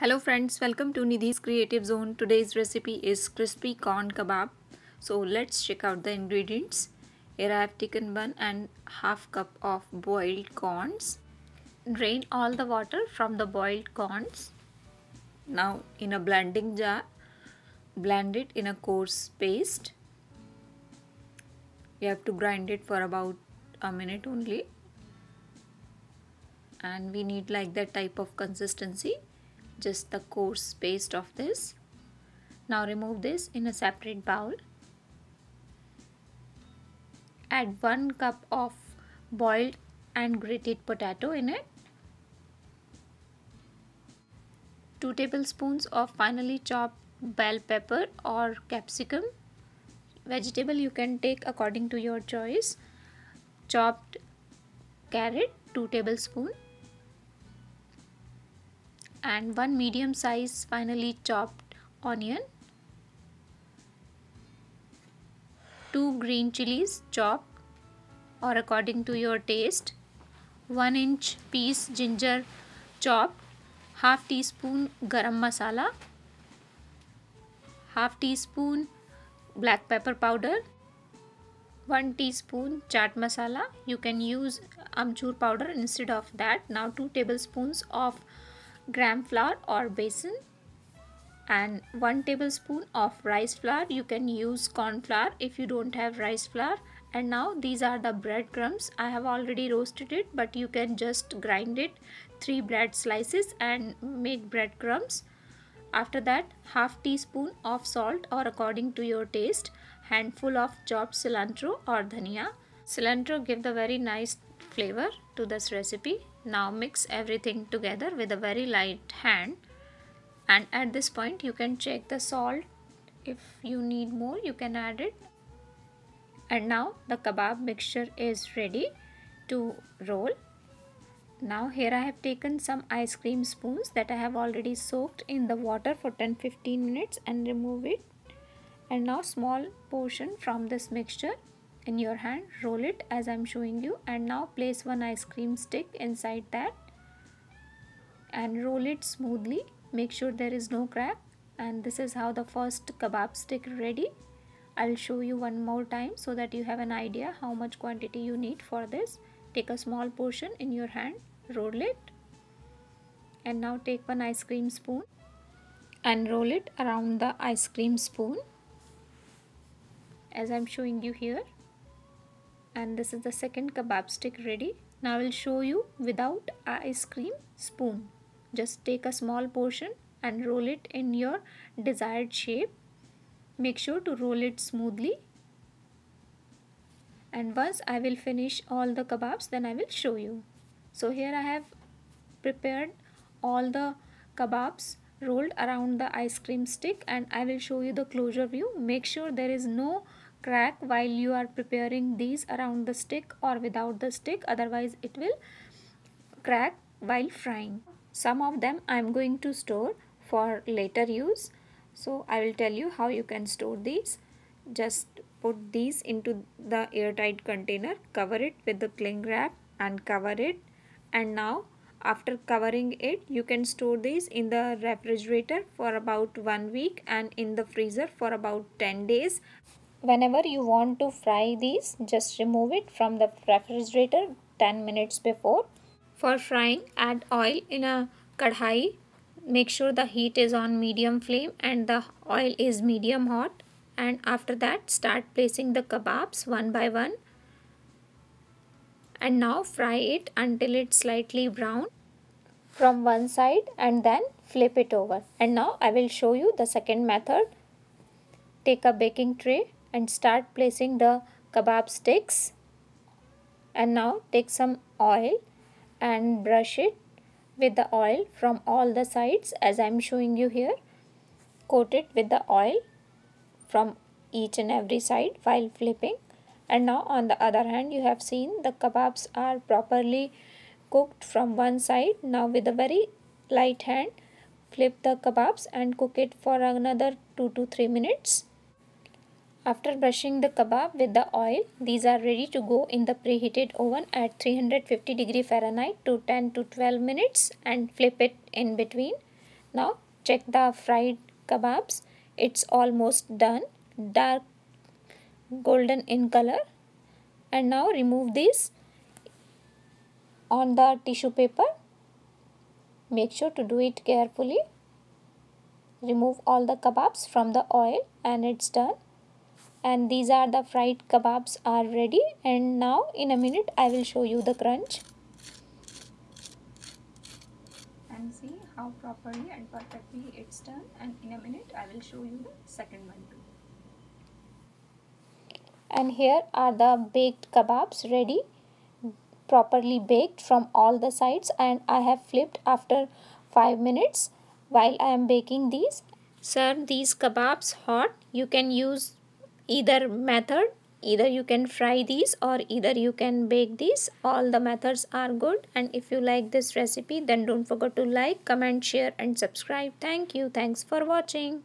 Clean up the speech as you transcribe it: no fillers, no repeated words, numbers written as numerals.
Hello friends, welcome to Nidhi's Creative Zone. Today's recipe is crispy corn kebab. So let's check out the ingredients. Here I have taken 1.5 cup of boiled corns. Drain all the water from the boiled corns. Now in a blending jar, blend it in a coarse paste. You have to grind it for about a minute only. And we need like that type of consistency. Just the coarse paste of this. Now remove this in a separate bowl. Add 1 cup of boiled and grated potato in it. 2 tablespoons of finely chopped bell pepper or capsicum. Vegetable you can take according to your choice. Chopped carrot 2 tablespoons. And 1 medium size finely chopped onion, 2 green chilies chopped or according to your taste, 1-inch piece ginger chopped, half teaspoon garam masala, half teaspoon black pepper powder, 1 teaspoon chaat masala. You can use amchur powder instead of that. Now 2 tablespoons of gram flour or besan and 1 tablespoon of rice flour. You can use corn flour if you don't have rice flour. And now these are the breadcrumbs. I have already roasted it, but you can just grind it 3 bread slices and make breadcrumbs. After that, half teaspoon of salt or according to your taste, handful of chopped cilantro or dhania. Cilantro give the very nice flavor to this recipe. Now mix everything together with a very light hand, and at this point you can check the salt. If you need more, you can add it. And now the kebab mixture is ready to roll. Now here I have taken some ice cream spoons that I have already soaked in the water for 10-15 minutes and remove it. And now small portion from this mixture in your hand, roll it as I am showing you, and now place 1 ice cream stick inside that and roll it smoothly. Make sure there is no crack, and this is how the first kebab stick ready. I'll show you one more time so that you have an idea how much quantity you need for this. Take a small portion in your hand, roll it, and now take 1 ice cream spoon and roll it around the ice cream spoon as I'm showing you here. And this is the second kebab stick ready. Now I will show you without ice cream spoon. Just take a small portion and roll it in your desired shape. Make sure to roll it smoothly. And once I will finish all the kebabs, then I will show you. So here I have prepared all the kebabs rolled around the ice cream stick, and I will show you the closure view. Make sure there is no crack while you are preparing these around the stick or without the stick, otherwise it will crack while frying. Some of them I am going to store for later use, so I will tell you how you can store these. Just put these into the airtight container, cover it with the cling wrap and cover it, and now after covering it, you can store these in the refrigerator for about 1 week and in the freezer for about 10 days. Whenever you want to fry these, just remove it from the refrigerator 10 minutes before. For frying, add oil in a kadhai. Make sure the heat is on medium flame and the oil is medium hot. And after that, start placing the kebabs one by one. And now fry it until it's slightly brown from one side and then flip it over. And now I will show you the second method. Take a baking tray and start placing the kebab sticks, and now take some oil and brush it with the oil from all the sides as I am showing you here. Coat it with the oil from each and every side while flipping. And now on the other hand, you have seen the kebabs are properly cooked from one side. Now with a very light hand, flip the kebabs and cook it for another 2 to 3 minutes. After brushing the kebab with the oil, these are ready to go in the preheated oven at 350 degree Fahrenheit to 10 to 12 minutes and flip it in between. Now check the fried kebabs. It's almost done, dark golden in color. And now remove this on the tissue paper. Make sure to do it carefully. Remove all the kebabs from the oil and it's done. And these are the fried kebabs are ready, and now in a minute I will show you the crunch. And see how properly and perfectly it's done, and in a minute I will show you the second one too. And here are the baked kebabs ready, properly baked from all the sides, and I have flipped after 5 minutes while I am baking these. Serve these kebabs hot. You can use either method. Either you can fry these or either you can bake these. All the methods are good, and if you like this recipe then don't forget to like, comment, share and subscribe. Thank you. Thanks for watching.